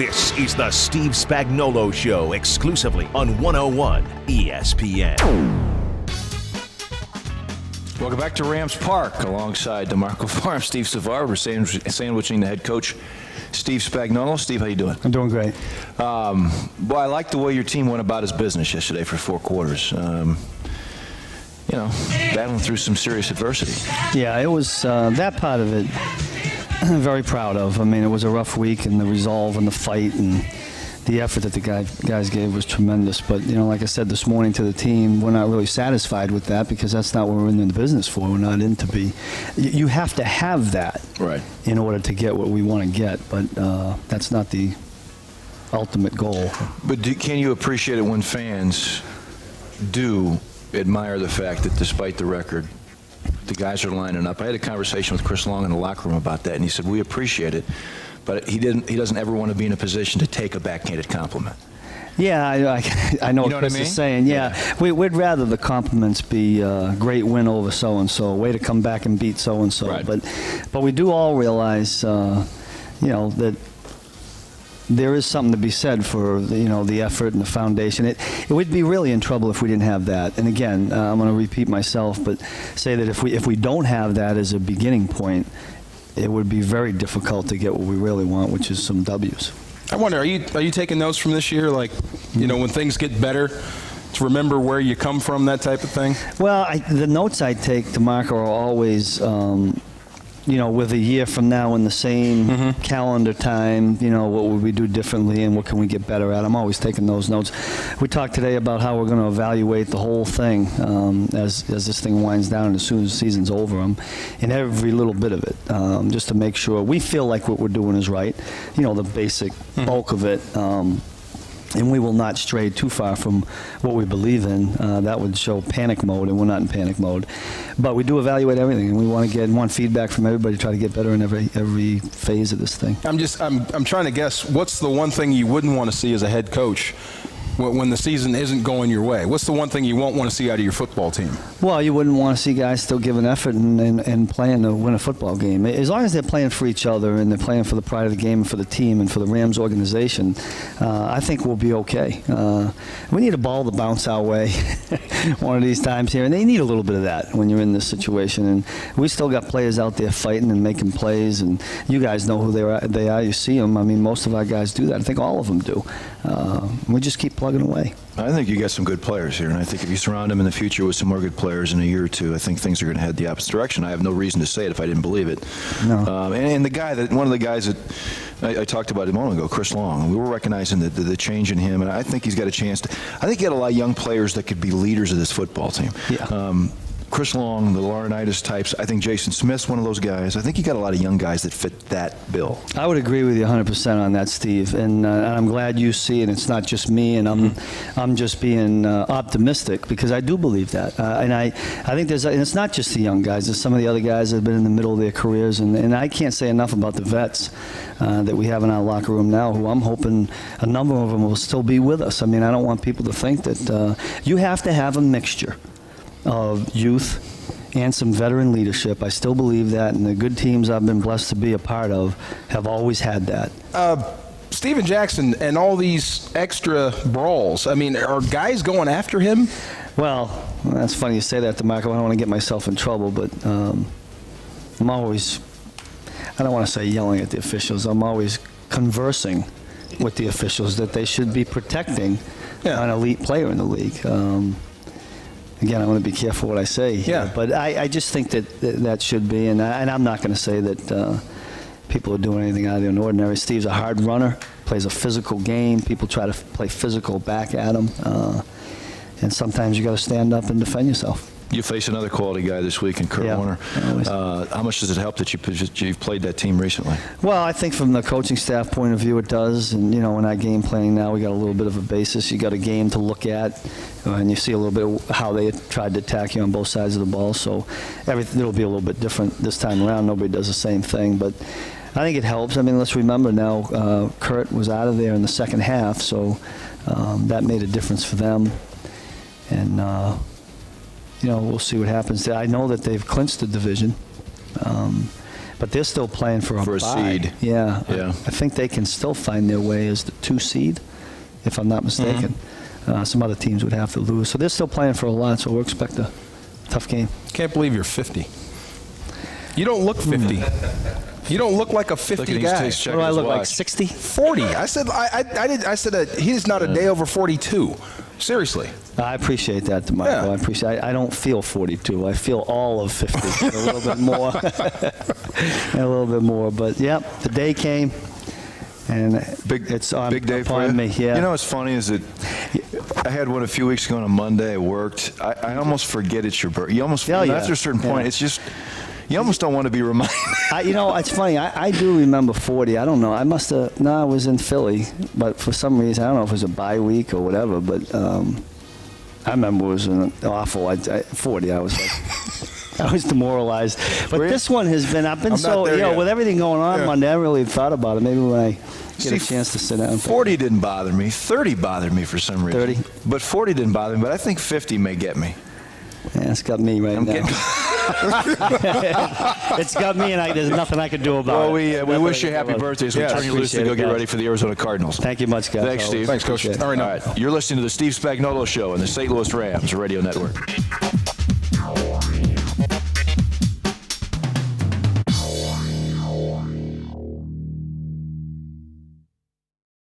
This is the Steve Spagnuolo Show, exclusively on 101 ESPN. Welcome back to Rams Park. Alongside DeMarco Farm, Steve Savard. We're sandwiching the head coach, Steve Spagnuolo. Steve, how you doing? I'm doing great. Boy, I like the way your team went about its business yesterday for 4 quarters. Battling through some serious adversity. Yeah, it was that part of it. Very proud of. I mean, it was a rough week, and the resolve and the fight and the effort that the guys gave was tremendous. But, like I said this morning to the team, we're not really satisfied with that because that's not what we're in the business for. We're not in to be. You have to have that right in order to get what we want to get. But that's not the ultimate goal. But can you appreciate it when fans do admire the fact that despite the record, the guys are lining up? I had a conversation with Chris Long in the locker room about that, and he said, we appreciate it, but he doesn't ever want to be in a position to take a backhanded compliment. Yeah, I know what Chris is saying. Yeah, we'd rather the compliments be great win over so-and-so, way to come back and beat so-and-so. Right. But we do all realize, that there is something to be said for the effort and the foundation. It would be really in trouble if we didn't have that. And again, I'm going to repeat myself, but say that if we don't have that as a beginning point, it would be very difficult to get what we really want, which is some W's. I wonder, are you taking notes from this year, like when things get better, to remember where you come from, that type of thing? Well, the notes I take, DeMarco, are always. With a year from now in the same calendar time, what would we do differently and what can we get better at? I'm always taking those notes. We talked today about how we're going to evaluate the whole thing as this thing winds down and as soon as the season's over. In every little bit of it, just to make sure we feel like what we're doing is right. The basic bulk of it. And we will not stray too far from what we believe in. That would show panic mode, and we're not in panic mode. But we do evaluate everything, and we want feedback from everybody to try to get better in every phase of this thing. I'm trying to guess, what's the one thing you wouldn't want to see as a head coach when the season isn't going your way? What's the one thing you won't want to see out of your football team? Well, you wouldn't want to see guys still giving effort and playing to win a football game. As long as they're playing for each other and they're playing for the pride of the game and for the team and for the Rams organization, I think we'll be okay. We need a ball to bounce our way one of these times here, and they need a little bit of that when you're in this situation. And we still got players out there fighting and making plays, and you guys know who they are. You see them. I mean, most of our guys do that. I think all of them do. We just keep plugging away. I think you got some good players here, and I think if you surround them in the future with some more good players in a year or two, I think things are going to head the opposite direction. I have no reason to say it if I didn't believe it. No. And one of the guys that I talked about a moment ago, Chris Long, we were recognizing the change in him, and I think he's got a chance to. I think you got a lot of young players that could be leaders of this football team. Yeah. Chris Long, the Laurinaitis types. I think Jason Smith's one of those guys. I think you got a lot of young guys that fit that bill. I would agree with you 100% on that, Steve. And I'm glad you see it. It's not just me, and I'm just being optimistic because I do believe that. And I think and it's not just the young guys. There's some of the other guys that have been in the middle of their careers. And I can't say enough about the vets that we have in our locker room now, who I'm hoping a number of them will still be with us. I mean, I don't want people to think that you have to have a mixture of youth and some veteran leadership. I still believe that, and the good teams I've been blessed to be a part of have always had that. Steven Jackson and all these extra brawls, I mean, are guys going after him? Well, that's funny you say that, DeMarco. I don't want to get myself in trouble, but I'm always, I don't want to say yelling at the officials, I'm always conversing with the officials that they should be protecting an elite player in the league. Again, I want to be careful what I say here, but I just think that should be, and I'm not going to say that people are doing anything out of the ordinary. Steve's a hard runner, plays a physical game. People try to play physical back at him, and sometimes you got to stand up and defend yourself. You face another quality guy this week in Kurt Warner. How much does it help that you've played that team recently? Well, I think from the coaching staff point of view it does. And, in our game planning now, we got a little bit of a basis. You got a game to look at, and you see a little bit of how they tried to attack you on both sides of the ball. So it'll be a little bit different this time around. Nobody does the same thing. But I think it helps. I mean, let's remember now, Kurt was out of there in the second half, so that made a difference for them. And, we'll see what happens. I know that they've clinched the division. but they're still playing for a bye. seed. Yeah. Yeah. I think they can still find their way as the 2 seed, if I'm not mistaken. Some other teams would have to lose. So they're still playing for a lot, so we'll expect a tough game. Can't believe you're 50. You don't look 50. You don't look like a 50 guy. What do I look like, 60? 40. I said he is not a day over 42. Seriously. I appreciate that, DeMarco. Yeah. I appreciate. I don't feel 42. I feel all of 50. A little bit more. A little bit more. But yep, the day came, and it's on Big day for upon you? me. Yeah. You know what's funny is that I had one a few weeks ago on a Monday. I worked. I almost forget it's your birthday. You almost after a certain point, it's just you almost don't want to be reminded. It's funny. I do remember 40. I don't know. I must have. No, I was in Philly, but for some reason, I don't know if it was a bye week or whatever. But I remember it was an awful. 40. I was like, I was demoralized. But this one has been. I've been so with everything going on Monday. I really thought about it. Maybe when I get a chance to sit down. 40 didn't bother me. 30 bothered me for some reason. 30. But 40 didn't bother me. But I think 50 may get me. Yeah, it's got me right now. It's got me, and there's nothing I can do about it. Well, we wish you happy birthday as we turn you loose to go get guys. ready for the Arizona Cardinals. Thank you much, guys. Thanks, Steve. Thanks, Coach. All right, You're listening to the Steve Spagnuolo Show on the St. Louis Rams Radio Network.